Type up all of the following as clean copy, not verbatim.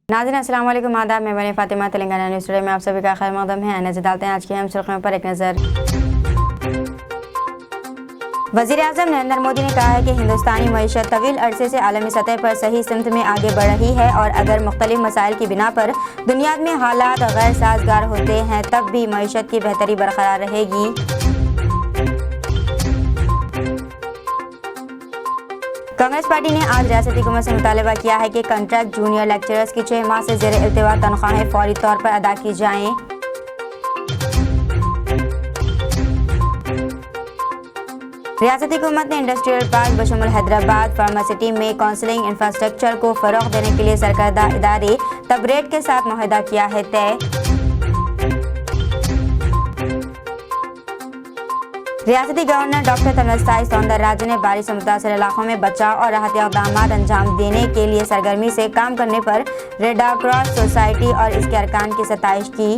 नाज़रीन अस्सलाम वालेकुम, आदाब। मैं बनी फातिमा, तेलंगाना न्यूज़ टुडे में आप सभी का खैर मक़दम है। नज़र डालते हैं आज की अहम सुर्खियों पर एक नज़र। वज़ीर-ए-आज़म नरेंद्र मोदी ने कहा है कि हिंदुस्तानी मईशत तवील अरसे से आलमी सतह पर सही सिमत में आगे बढ़ रही है और अगर मुख्तलिफ मसाइल की बिना पर दुनिया में हालात गैर साजगार होते हैं तब भी मईशत की बेहतरी बरकरार रहेगी। कांग्रेस पार्टी ने आज रियासती हुकूमत से मुतालबा किया है कि कॉन्ट्रैक्ट जूनियर लेक्चरर्स की 6 माह से ज़ेर इल्तिवा तनख्वाहें फौरी तौर पर अदा की जाएं। रियासती हुकूमत ने इंडस्ट्रियल पार्क बशमुल हैदराबाद फार्मासिटी में काउंसलिंग इंफ्रास्ट्रक्चर को फ़रोग़ देने के लिए सरकर्दा इदारे तबरेट के साथ मुआहदा किया है तय। रियासती गवर्नर डॉक्टर तमिलसाई सौंदरराजन ने बारिश से मुतासर इलाकों में बचाव और राहती इक़दामात अंजाम देने के लिए सरगर्मी से काम करने पर रेड क्रॉस सोसाइटी और इसके अरकान की सताइश की।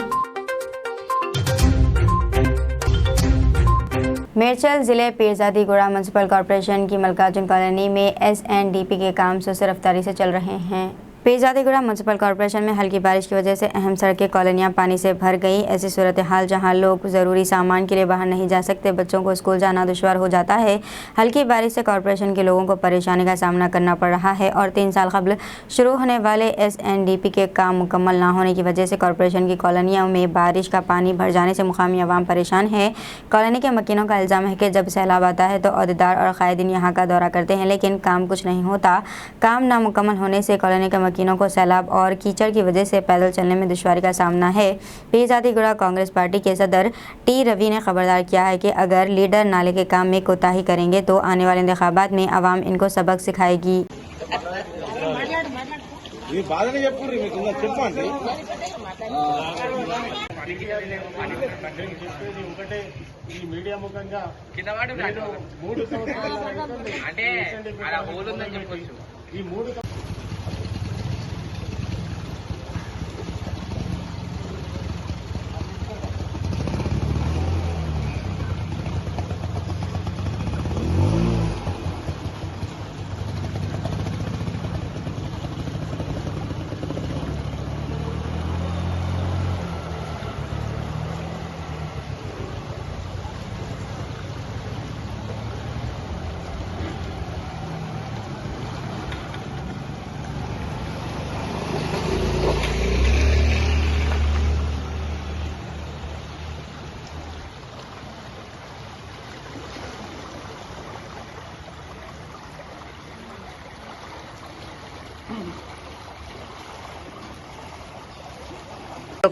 मेरचल ज़िले पीरजादीगुड़ा म्यूनसिपल कॉरपोरेशन की मल्कार्जुन कॉलोनी में SNDP के काम सुस्त रफ्तारी से चल रहे हैं। पीरजादीगुड़ा म्यूनसिपल कॉरपोरेशन में हल्की बारिश की वजह से अहम सड़कें कॉलोनियाँ पानी से भर गई। ऐसी सूरत हाल जहां लोग ज़रूरी सामान के लिए बाहर नहीं जा सकते, बच्चों को स्कूल जाना दुश्वार हो जाता है। हल्की बारिश से कॉरपोरेशन के लोगों को परेशानी का सामना करना पड़ रहा है और 3 साल कबल शुरू होने वाले SNDP के काम मुकम्मल ना होने की वजह से कॉरपोरेशन की कॉलोनियों में बारिश का पानी भर जाने से मुकामी अवाम परेशान है। कॉलोनी के मकीनों का इल्ज़ाम है कि जब सैलाब आता है तो अहदेदार और कायदीन यहाँ का दौरा करते हैं लेकिन काम कुछ नहीं होता। काम नामुकम्मल होने से कॉलोनी के मकीनों को सैलाब और कीचड़ की वजह से पैदल चलने में दुश्वारी का सामना है। पीरजादीगुड़ा कांग्रेस पार्टी के सदर T रवि ने खबरदार किया है कि अगर लीडर नाले के काम में कोताही करेंगे तो आने वाले इंतखाबात में आवाम इनको सबक सिखाएगी।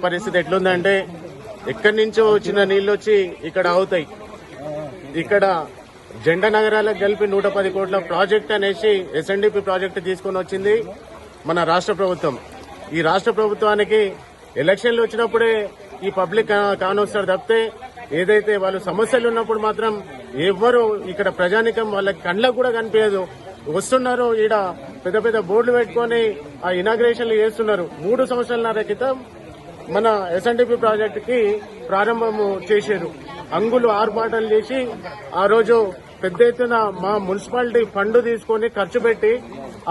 పరిస్థితి ఎట్లుందంటే ఎక్కడి నుంచో వచ్చిన నీళ్ళు వచ్చి ఇక్కడ అవుతాయి. ఇక్కడ జెండా నగరాలకు కలిపి 110 కోట్ల ప్రాజెక్ట్ అనేసి SNDP ప్రాజెక్ట్ తీసుకొని వచ్చింది మన రాష్ట్ర ప్రభుత్వం. ఈ రాష్ట్ర ప్రభుత్వానికి ఎలక్షన్లు వచ్చినప్పుడే ఈ పబ్లిక్ కానొస్తారు తప్పితే ఏదైతే వాళ్ళు సమస్యలు ఉన్నప్పుడు మాత్రం ఎవ్వరు ఇక్కడ ప్రజానికం వాళ్ళ కళ్ళకు కూడా కనిపించదు. వస్తున్నారు ఈడ పెద్ద పెద్ద బోర్డులు పెట్టుకొని ఆ ఇనాగ్రేషన్లు చేస్తున్నారు. 3 సంవత్సరాల క్రితం మన SNDP ప్రాజెక్ట్ కి ప్రారంభము చేశారు. అంగులు ఆర్పాటలు చేసి ఆ రోజు పెద్ద ఎత్తున మా మున్సిపాలిటీ ఫండ్ తీసుకొని ఖర్చు పెట్టి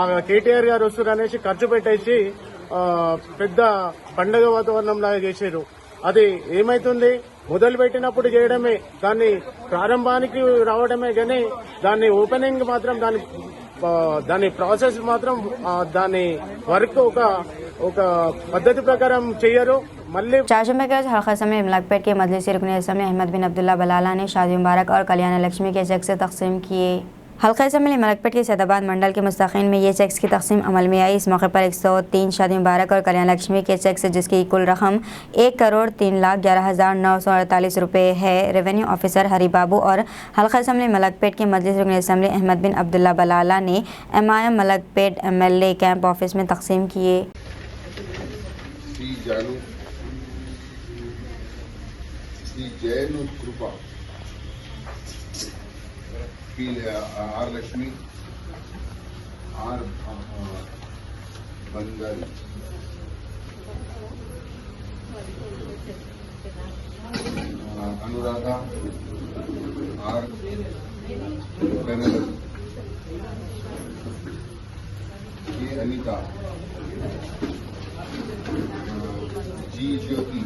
ఆ KTR గారు వస్తారు అనేసి ఖర్చు పెట్టేసి పెద్ద పండగ వాతావరణం లాగా చేశారు. అది ఏమైతుంది, మొదలు పెట్టినప్పుడు చేయడమే, దాన్ని ప్రారంభానికి రావడమే కానీ దాన్ని ఓపెనింగ్ మాత్రం దాని ప్రాసెస్ మాత్రం దాని వర్క్ ఒక పద్ధతి ప్రకారం చేయరు. मल्ले चारशंबे के हल्का समय मलकपेट के मजलिसी रुकन असम्बली अहमद बिन अब्दुल्ला बलाला ने शादी मुबारक और कल्याण लक्ष्मी के चेक से तकसीम किए। हल्का असम्बली मलकपेट के सैदाबाद मंडल के मुस्तकीन में ये चेक्स की तकसीम अमल में आई। इस मौके पर 103 शादी मुबारक और कल्याण लक्ष्मी के चेक से जिसकी कुल रकम 1,03,11,948 रुपये है। रेवेन्यू ऑफिसर हरी बाबू और हल्का असम्बली मलकपेट के मजलिस रुकन असम्बली अहमद बिन अब्दुल्ला बलाला ने MIM Malakpet MLA camp office में तकसीम किए। श्री जैन कृपा are Lakshmi R Bandar Anuradha R Anita G Jyoti,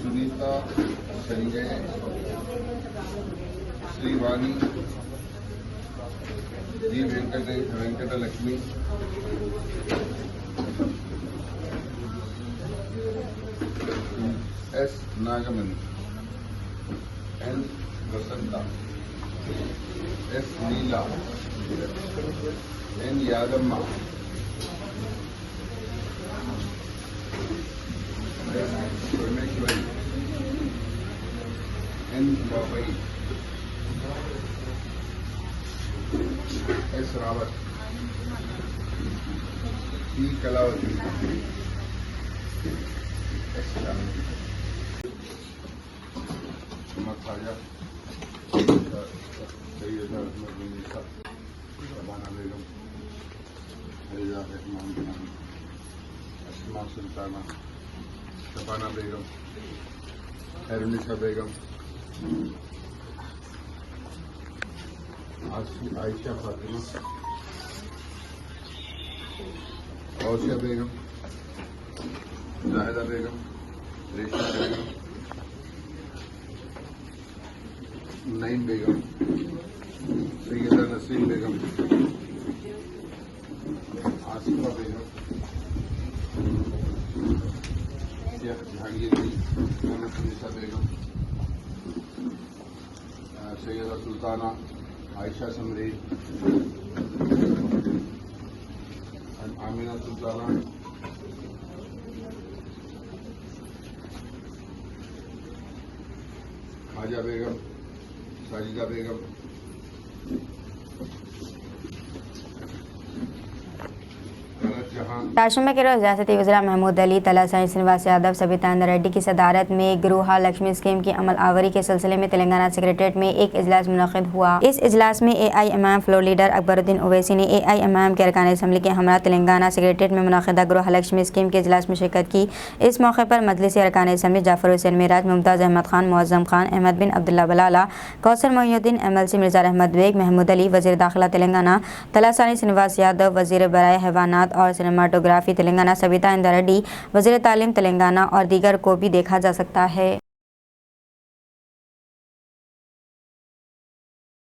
Sunita Sanjay, Srivani, G Venkat Lakshmi, S Nagamani, N Vasantha, S Neela, N Yadamma, S Parameshwari, N Babai, S Rawat, E Kalavati, S Chandi, Khaja, Syeda Munisa, Shabana Begum, Farida Rahman Khan, Asma Sultana, Shabana Begum, Khairunnisa Begum, Ayesha Fatima, Ausiya Begum, Zahida Begum, Reshma Begum, Naeem Begum, Syeda Naseem Begum, Asifa Begum, Sheikh Jahangir ji, Mohammed Begum, Syeda Sultana, Ayesha summary, Amina Sultana, खाजा बेगम, साजिदा बेगम, राष्ट्रपति के रोज रियासती वज़ीर महमूद अली, तलासानी श्रीनिवास यादव, सबिता आनंद रेड्डी की सदारत में गृह लक्ष्मी स्कीम की अमल आवरी के सिलसिले में तेलंगाना सेक्रेटेरिएट में एक इजलास मुनक़िद हुआ। इस इजलास में AIMIM floor leader Akbaruddin Owaisi ने AIMIM के अरकान असम्बली के हमरा तेलंगाना सेक्रेटेरिएट में मुनक़िदा गृह लक्ष्मी स्कीम के इजलास में शिरकत की। इस मौके पर मजलिस अरकान असम्बली जाफर हुसैन मिराज, मुमताज़ अहमद खान, मुअज़्ज़म खान, अहमद बिन अब्दुल्ला बलाला, कौसर मोइनुद्दीन, MLC मिर्ज़ा रहमत बेग, महमूद अली, वज़ीर दाखिला तेलंगाना, तलासानी श्रीनिवास यादव, वज़ीर बराए हैवानात और सिनेमाटोग्राफी तेलंगाना, सबिता आनंद रेड्डी, वज़ीर तालीम तेलंगाना और दीगर को भी देखा जा सकता है।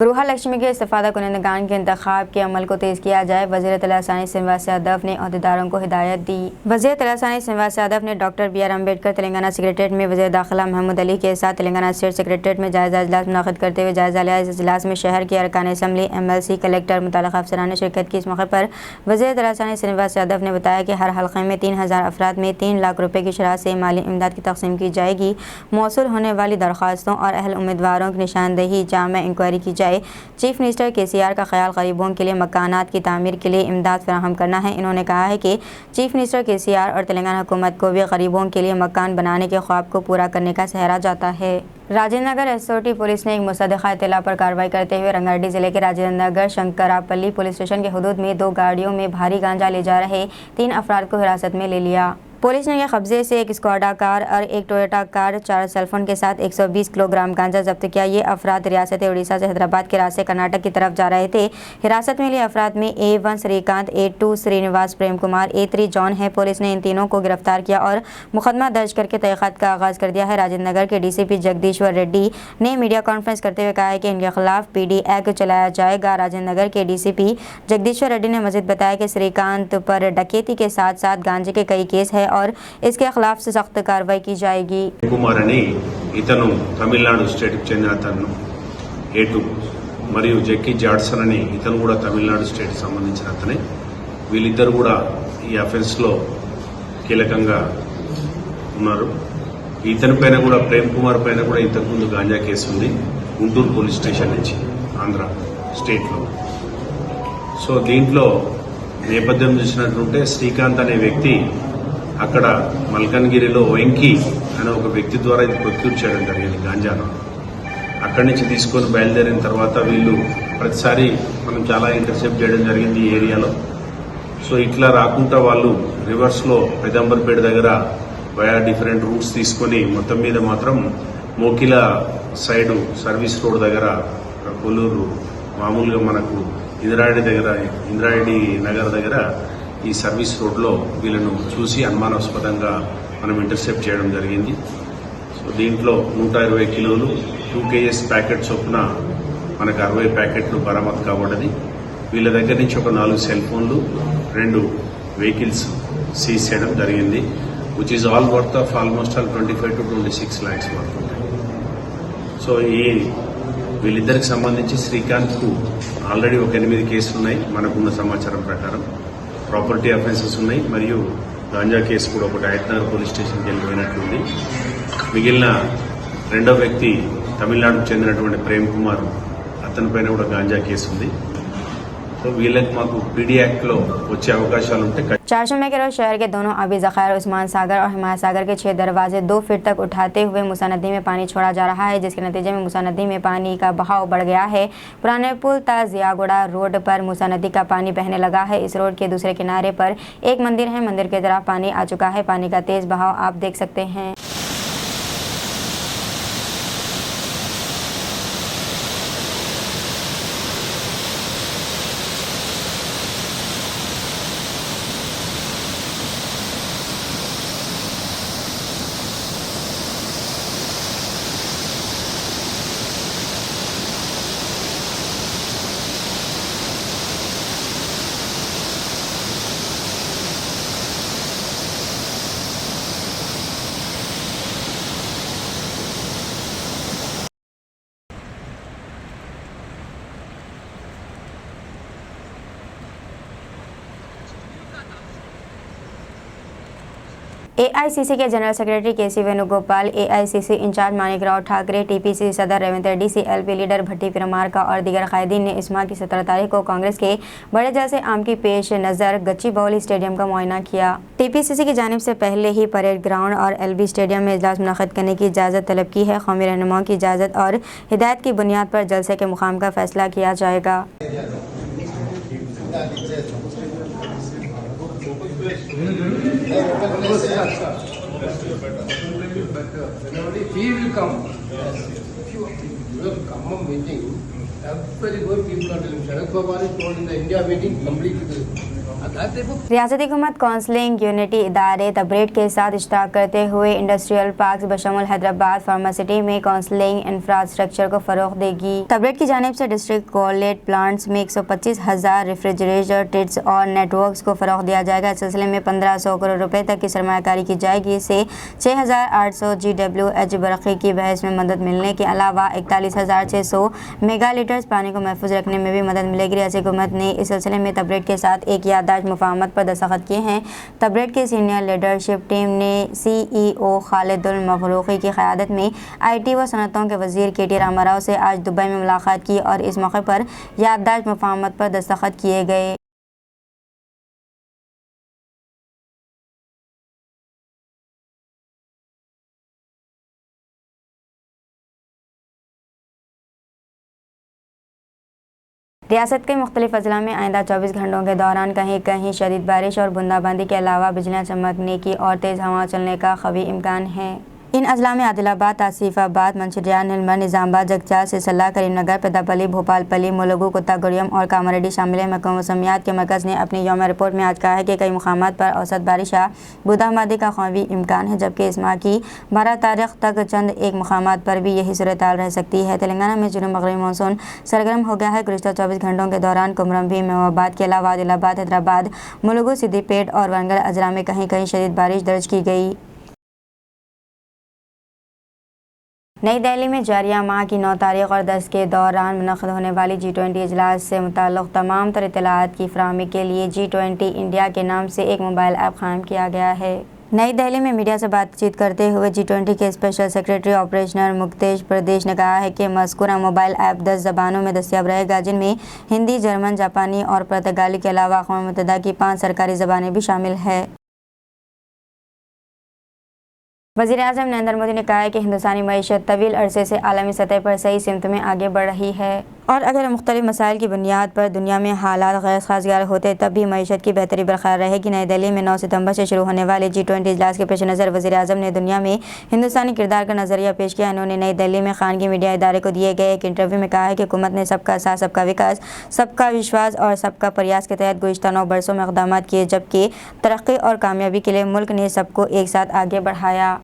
गृह लक्ष्मी के इस्तेफादा कुनंदगान के इंतखाब के अमल को तेज़ किया जाए, वज़ीर तलासानी श्रीनिवास यादव ने अहदेदारों को हिदायत दी। वज़ीर तलासानी श्रीनिवास यादव ने doctor BR Ambedkar Telangana secretariat में वज़ीर दाखिला महमूद अली के साथ तेलंगाना स्टेट सेक्रेटेरिएट में जायज़ा इजलास मुनक़िद करते हुए जायज़ा लिया। इस इजलास में शहर के अरकान असम्बली, MLC, कलेक्टर, मुतल्लिक़ अफसरान ने शिरकत की। इस मौके पर वज़ीर तलासानी श्रीनिवास यादव ने बताया कि हर हल्क़े में 3000 अफराद में 3 लाख रुपये की शरह से माली इमदाद की तक़सीम की जाएगी। मौसूल होने वाली दरख्वास्तों और अहल उम्मीदवारों की निशानदेही जामा इंक्वायरी की जाए। चीफ मिनिस्टर KCR का ख्याल गरीबों के लिए मकानात की तामीर के लिए इमदाद फराहम करना है। इन्होंने कहा है कि चीफ मिनिस्टर KCR और तेलंगाना हुकूमत को भी गरीबों के लिए मकान बनाने के ख्वाब को पूरा करने का सहरा जाता है। राजेंद्र नगर SOT पुलिस ने एक मुसद्दिक़ा इत्तला पर कार्रवाई करते हुए रंगारेड्डी जिले के राजेंद्र नगर शंकरापल्ली पुलिस स्टेशन के हुदूद में 2 गाड़ियों में भारी गांजा ले जा रहे 3 अफराद को हिरासत में ले लिया। पुलिस ने कब्जे से एक स्कोडा कार और एक टोयोटा कार, 4 सेलफोन के साथ 120 किलोग्राम गांजा जब्त किया। ये अफराद रियासत उड़ीसा से हैदराबाद के रास्ते कर्नाटक की तरफ जा रहे थे। हिरासत में लिए अफराद में A1 Shrikant, A2 Srinivas Prem Kumar, A3 John है। पुलिस ने इन तीनों को गिरफ्तार किया और मुकदमा दर्ज करके तहक़ीक़ात का आगाज़ कर दिया है। राजेंद्र नगर के DCP जगदीश्वर रेड्डी ने मीडिया कॉन्फ्रेंस करते हुए कहा है कि इनके खिलाफ PD एक्ट चलाया जाएगा। राजेंद्र नगर के DCP जगदीश्वर रेड्डी ने मज़ीद बताया कि श्रीकांत पर डकैती के साथ साथ गांजे के कई केस है और इसके खिलाफ से सख्त कार्रवाई की जाएगी। कुमार అని ఇతను తమిళనాడు స్టేట్ కి చెందిన అతను A2 మరియు జెక్కీ జాడ్సన్ అని ఇతను కూడా తమిళనాడు స్టేట్ సంబంధించిన అతనే. వీళ్ళిద్దరు కూడా ఈ అఫెన్స్ లో కీలకంగా ఉన్నారు. ఇతని పైన కూడా ప్రేమ్ కుమార్ పైన కూడా ఇంతకు ముందు గాంజా కేసు ఉంది గుంటూరు పోలీస్ స్టేషన్ నుంచి ఆంధ్ర స్టేట్ లో. సో దీంట్లో నేపథ్యం చూసినట్టుంటే శ్రీకాంత్ అనే వ్యక్తి అక్కడ మల్కన్గిరిలో వెంకీ అనే ఒక వ్యక్తి ద్వారా ఇది ప్రొక్యూర్ చేయడం జరిగింది గాంజాను. అక్కడి నుంచి తీసుకొని బయలుదేరిన తర్వాత వీళ్ళు ప్రతిసారి మనం చాలా ఇంటర్సెప్ట్ చేయడం జరిగింది ఈ ఏరియాలో. సో ఇట్లా రాకుండా వాళ్ళు రివర్స్లో పెదంబర్పేట దగ్గర వయా డిఫరెంట్ రూట్స్ తీసుకొని మొత్తం మీద మాత్రం మోకిల సైడ్ సర్వీస్ రోడ్ దగ్గర కొల్లూరు మామూలుగా మనకు ఇంద్రారెడ్డి నగర్ దగ్గర ఈ సర్వీస్ రోడ్లో వీళ్ళను చూసి అనుమానాస్పదంగా మనం ఇంటర్సెప్ట్ చేయడం జరిగింది. సో దీంట్లో 120 కిలోలు 2 kgs ప్యాకెట్ చొప్పున మనకు 60 ప్యాకెట్లు బరామతు కాబడ్డది. వీళ్ళ దగ్గర నుంచి ఒక 4 సెల్ ఫోన్లు, 2 వెహికల్స్ సీజ్ చేయడం జరిగింది. Which is all worth of almost 25 to 26 lakhs వరకు ఉంటాయి. సో వీళ్ళిద్దరికి సంబంధించి శ్రీకాంత్కు ఆల్రెడీ ఒక 8 కేసులు ఉన్నాయి మనకున్న సమాచారం ప్రకారం. ప్రాపర్టీ అఫెన్సెస్ ఉన్నాయి మరియు గాంజా కేసు కూడా ఒకటి హైదరాబాద్ పోలీస్ స్టేషన్కి వెళ్ళిపోయినట్లుంది. మిగిలిన రెండో వ్యక్తి తమిళనాడుకు చెందినటువంటి ప్రేమ్ కుమార్, అతనిపైన కూడా గాంజా కేసు ఉంది. तो వీళ్ళకి మాకు పీడీ యాక్ట్ లో వచ్చే అవకాశాలు ఉంటాయి. 400 मई के रोज शहर के दोनों आबी जखायर उस्मान सागर और हिमायत सागर के 6 दरवाजे 2 फीट तक उठाते हुए मूसा नदी में पानी छोड़ा जा रहा है, जिसके नतीजे में मूसा नदी में पानी का बहाव बढ़ गया है। पुराने पुल ता जियागुड़ा रोड पर मूसा नदी का पानी बहने लगा है। इस रोड के दूसरे किनारे पर एक मंदिर है, मंदिर की तरफ पानी आ चुका है। पानी का तेज बहाव आप देख सकते हैं। एआईसीसी के general secretary KC Venugopal, AICC in charge Manikrao Thakre, TPCC सदर रेवंत रेड्डी, सीएलपी लीडर भट्टी विक्रमार्का और दीगर कायदीन ने इस माह की 17 तारीख को कांग्रेस के बड़े जलसे आम की पेश नज़र गच्चीबौली स्टेडियम का मुआयना किया। टीपीसीसी की जानिब से पहले ही परेड ग्राउंड और एलबी स्टेडियम में इजलास मुनक़्क़िद करने की इजाज़त तलब की है। कौमी रहनुमाओं की इजाज़त और हिदायत की बुनियाद पर जलसे के मुकाम का फैसला किया जाएगा। He will come. If you will come on meeting, everybody people are telling. Sharat Pawar is told in the India meeting, complete. रियासती हुकूमत काउंसलिंग यूनिटी इदारे तबरेट के साथ इश्तराक करते हुए इंडस्ट्रियल पार्क बशमुल हैदराबाद फार्मासिटी में काउंसलिंग इंफ्रास्ट्रक्चर को फरोग देगी। तबरेट की जानिब से डिस्ट्रिक्ट कॉलेज प्लांट्स में 125,000 रेफ्रिजरेटर टिट्स और नेटवर्क्स को फरोग दिया जाएगा। इस सिलसिले में 1500 करोड़ रुपए तक की सरमायाकारी की जाएगी। इससे 6,800 GWH बरक़ी की बहस में मदद मिलने के अलावा 41,600 मेगा लीटर्स पानी को महफूज रखने में भी मदद मिलेगी। रियासती हुकूमत ने इस सिलसिले में तबरेट के साथ एक याददाश्त मुफाहमत पर दस्तखत किए हैं। तबरेट के सीनियर लीडरशिप टीम ने CEO खालिदुल मखलूकी की क़यादत में IT व सनतों के वज़ीर KT रामाराव से आज दुबई में मुलाकात की और इस मौके पर याददाश्त मुफाहमत पर दस्तखत किए गए। रियासत के मुख्तलिफ अजला में आइंदा 24 घंटों के दौरान कहीं कहीं शदीद बारिश और बूंदाबांदी के अलावा बिजलियाँ चमकने की और तेज़ हवा चलने का क़वी इम्कान है। इन अजला में आदिलाबाद, आसिफाबाद, मंचिरिया, नीलमर, निज़ामबाद, जगचाल, सिरसल्ला, करीमनगर, पेदापल्ली, भोपालपल्ली, मुलुगु, कुत्तागुड़ियम और कामारेड्डी शामिल हैं। महकमा मौसमियात के मरकज़ ने अपनी यौम रिपोर्ट में आज कहा है कि कई मुकामात पर औसत बारिश या बूंदाबांदी का क़वी इम्कान है, जबकि इस माह की 12 तारीख तक चंद एक मुकामात पर भी यही सूरत हाल रह सकती है। तेलंगाना में जुनूब मग़रिबी मानसून सरगर्म हो गया है। गुज़िश्ता 24 घंटों के दौरान कुमरंभी, महबूबाबाद के अलावा आदिलाबाद, हैदराबाद, मुलुगु, सिद्दीपेट और वरंगल अजला में कहीं कहीं शदीद बारिश दर्ज की गई। नई दिल्ली में जारिया माह की 9 तारीख और 10 के दौरान मुनक़्क़िद होने वाली G20 इजलास से मुताल्लिक़ तमाम तर इत्तलाआत की फ़राहमी के लिए G20 इंडिया के नाम से एक मोबाइल ऐप क़ायम किया गया है। नई दिल्ली में मीडिया से बातचीत करते हुए G20 के स्पेशल सेक्रेटरी ऑपरेशनल मुक्तेश प्रदेश ने कहा है कि मज़कूरा मोबाइल ऐप 10 ज़बानों में दस्तयाब रहेगा, जिनमें हिंदी, जर्मन, जापानी और पुर्तगाली के अलावा अक़वाम मुत्तहिदा की 5 सरकारी ज़बानें भी शामिल है। वज़ीर-ए-आज़म नरेंद्र मोदी ने कहा है कि हिंदुस्तानी मईशत तवील अरसे से आलमी सतह पर सही सिमत में आगे बढ़ रही है। और अगर मुख्तलिफ मसाइल की बुनियाद पर दुनिया में हालात गैर साजगार होते तब भी मईशत की बेहतरी बरकरार रहेगी। नई दिल्ली में 9 सितंबर से शुरू होने वाले G20 इजलास के पेश नज़र वज़ीर आज़म ने दुनिया में हिंदुस्तानी किरदार का नज़रिया पेश किया। इन्होंने नई दिल्ली में खानगी मीडिया इदारे को दिए गए एक इंटरव्यू में कहा है कि हुकूमत ने सबका साथ, सबका विकास, सबका विश्वास और सबका प्रयास के तहत गुज़िश्ता 9 बरसों में इक़दाम किए, जबकि तरक्की और कामयाबी के लिए मुल्क ने सबको एक साथ आगे बढ़ाया।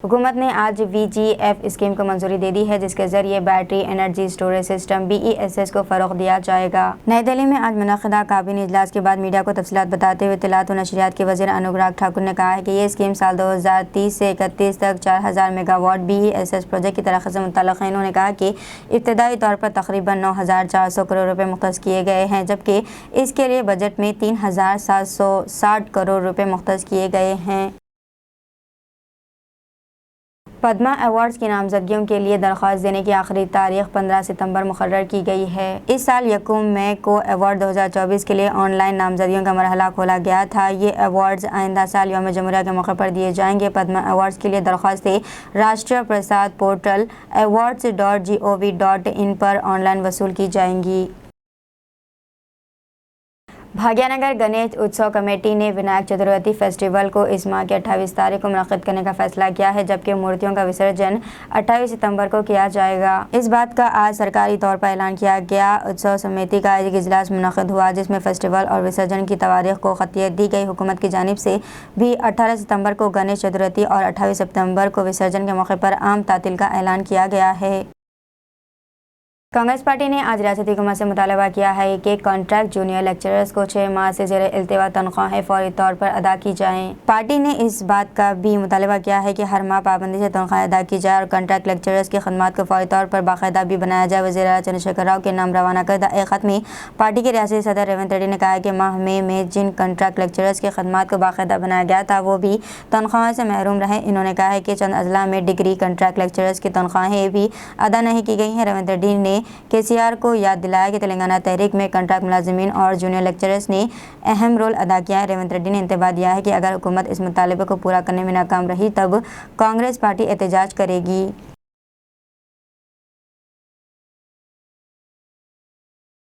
हुकूमत ने आज VGF स्कीम को मंजूरी दे दी है, जिसके जरिए battery energy storage system BESS को फ़रोग़ दिया जाएगा। नई दिल्ली में आज मुनक़िदा काबीना इजलास के बाद मीडिया को तफसीलात बताते हुए इत्तलात व नशरियात के वज़ीर अनुराग ठाकुर ने कहा है कि ये स्कीम साल 2030 से 31 तक 4000 मेगावाट BESS प्रोजेक्ट की तरक्की से मुतल्लिक़ है। इन्होंने कहा कि इब्तदाई तौर पर तकरीबन 9400 करोड़ रुपये मुख्तस किए गए हैं, जबकि इसके लिए बजट में 3760 करोड़ रुपये मुख्तस किए गए हैं। पद्मा अवार्ड्स की नामजदगियों के लिए दरख्वास्त देने की आखिरी तारीख 15 सितंबर मुकर्रर की गई है। इस साल 1 मई को अवार्ड 2024 के लिए ऑनलाइन नामजदगियों का मरहला खोला गया था। ये अवार्ड्स आइंदा साल यौम जमहूरिया के मौके पर दिए जाएंगे। पद्मा अवार्ड्स के लिए दरख्वास्तें राष्ट्रीय प्रसाद पोर्टल awards.gov.in पर ऑनलाइन वसूल की जाएंगी। भाग्यनगर गणेश उत्सव कमेटी ने विनायक चतुर्थी फेस्टिवल को इस माह की 28 तारीख को मुनक़्क़िद करने का फैसला किया है, जबकि मूर्तियों का विसर्जन 28 सितंबर को किया जाएगा। इस बात का आज सरकारी तौर पर ऐलान किया गया। उत्सव समिति का एक इजलास मुनक़्क़िद हुआ, जिसमें फेस्टिवल और विसर्जन की तारीख को ख़तियत दी गई। हुकूमत की जानिब से भी 18 सितंबर को गणेश चतुर्थी और 28 सितंबर को विसर्जन के मौके पर आम तातील का ऐलान किया गया है। कांग्रेस पार्टी ने आज रियासती हुकूमत से मुतालबा किया है कि कॉन्ट्रैक्ट जूनियर लेक्चरर्स को 6 माह से ज़ेर इल्तिवा तनख्वाहें फौरी तौर पर अदा की जाएं। पार्टी ने इस बात का भी मुतालबा किया है कि हर माह पाबंदी से तनख्वाहें अदा की जाए और कॉन्ट्रैक्ट लेक्चरर्स की खदमात को फौरी तौर पर बाकायदा भी बनाया जाए। वज़ीर आला चंद्रशेखर राव के नाम रवाना करदा एक ख़त में पार्टी के रियासती सदर रेवंत रेड्डी ने कहा है कि माह में जिन कॉन्ट्रैक्ट लेक्चरर्स की खदमात को बाकायदा बनाया गया था वो भी तनख्वाहों से महरूम रहे। इन्होंने कहा है कि चंद अजला में डिग्री कॉन्ट्रैक्ट लेक्चरर्स की तनख्वाहें भी अदा नहीं की गई हैं। रेवंत रेड्डी ने KCR को याद दिलाया कि तेलंगाना तहरीक में कॉन्ट्रैक्ट मुलाजिमीन और जूनियर लेक्चरर्स ने अहम रोल अदा किया है। रेवंत रेड्डी ने इंतबाह दिया है कि अगर हुकूमत इस मुतालबे को पूरा करने में नाकाम रही तब कांग्रेस पार्टी एहतजाज करेगी।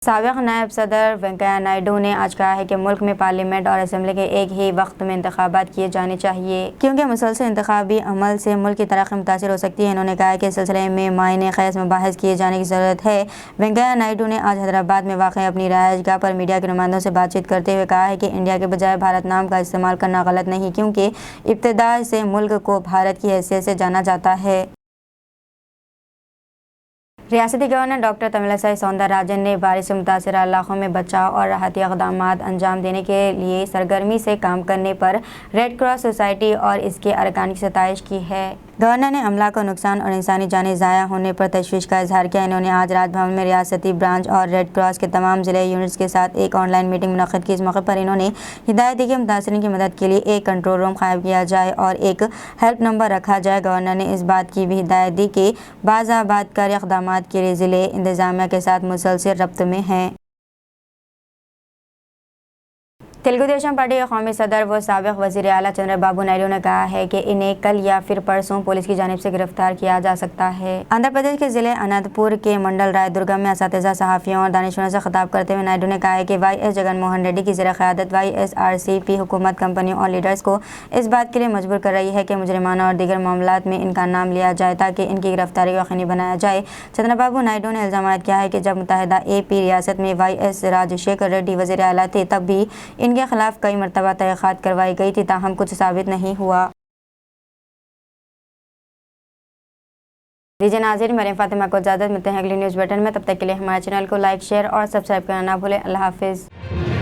साबिक़ नायब सदर वेंकैया नायडू ने आज कहा है कि मुल्क में पार्लियामेंट और असम्बली के एक ही वक्त में इंतखाबात किए जाने चाहिए, क्योंकि मुसलसल इंतखाबी अमल से मुल्क की तरक्की मुतासिर हो सकती है। इन्होंने कहा कि इस सिलसिले में मायने ख़ैस मुबाहिस किए जाने की ज़रूरत है। वेंकैया नायडू ने आज हैदराबाद में वाक़ अपनी रहायशगाह पर मीडिया के नुमाइंदों से बातचीत करते हुए कहा है कि इंडिया के बजाय भारत नाम का इस्तेमाल करना गलत नहीं, क्योंकि इब्तिदा से मुल्क को भारत की हैसियत से जाना जाता है। रियासती गवर्नर डॉक्टर तमिलिसाई सौंदरराजन ने बारिश से मुतासरा इलाकों में बचाव और राहती इक़दामात अंजाम देने के लिए सरगर्मी से काम करने पर रेड क्रॉस सोसाइटी और इसके अरकान की सताइश की है। गवर्नर ने अमला को नुकसान और इंसानी जानें ज़ाया होने पर तशवीश का इजहार किया। इन्होंने आज राजभवन में रियासती ब्रांच और रेड क्रॉस के तमाम ज़िले यूनिट्स के साथ एक ऑनलाइन मीटिंग मुनक़्क़िद की। इस मौके पर इन्होंने हिदायत दी कि मुतासरीन की मदद के लिए एक कंट्रोल रूम कायम किया जाए और एक हेल्प नंबर रखा जाए। गवर्नर ने इस बात की भी हिदायत दी कि बाज़ाबात कारी इक़दामात के लिए ज़िले इंतज़ामिया के साथ मुसलसल रब्त में हैं। तेलुगु देशम पार्टी के कौमी सदर व साबिक़ वज़ीर आला चंद्रबाबू नायडू ने कहा है कि इन्हें कल या फिर परसों पुलिस की जानिब से गिरफ्तार किया जा सकता है। आंध्र प्रदेश के ज़िले अनंतपुर के मंडल रायदुर्गम में असातिज़ा, सहाफ़ियों और दानिशवरों से खिताब करते हुए नायडू ने कहा है कि YS जगनमोहन रेड्डी की ज़ेर क़यादत YSRCP हुकूमत कंपनियों और लीडर्स को इस बात के लिए मजबूर कर रही है कि मुजरिमाना और दीगर मामलात में इनका नाम लिया जाए ताकि इनकी गिरफ्तारी को यकीनी बनाया जाए। चंद्रबाबू नायडू ने इल्ज़ाम किया है कि जब मुत्तहिदा AP रियासत में YS राजशेखर रेड्डी वज़ीर आला थे तब भी इनके खिलाफ कई मरतबा तहक़ीक़ात करवाई गई थी, ताहम कुछ साबित नहीं हुआ। दीजिए नाज़रीन, मरियम फ़ातिमा को इजाज़त, मिलते हैं अगली न्यूज़ बुलेटिन में। तब तक के लिए हमारे चैनल को लाइक, शेयर और सब्सक्राइब करना ना भूलें। अल्लाह हाफ़िज़।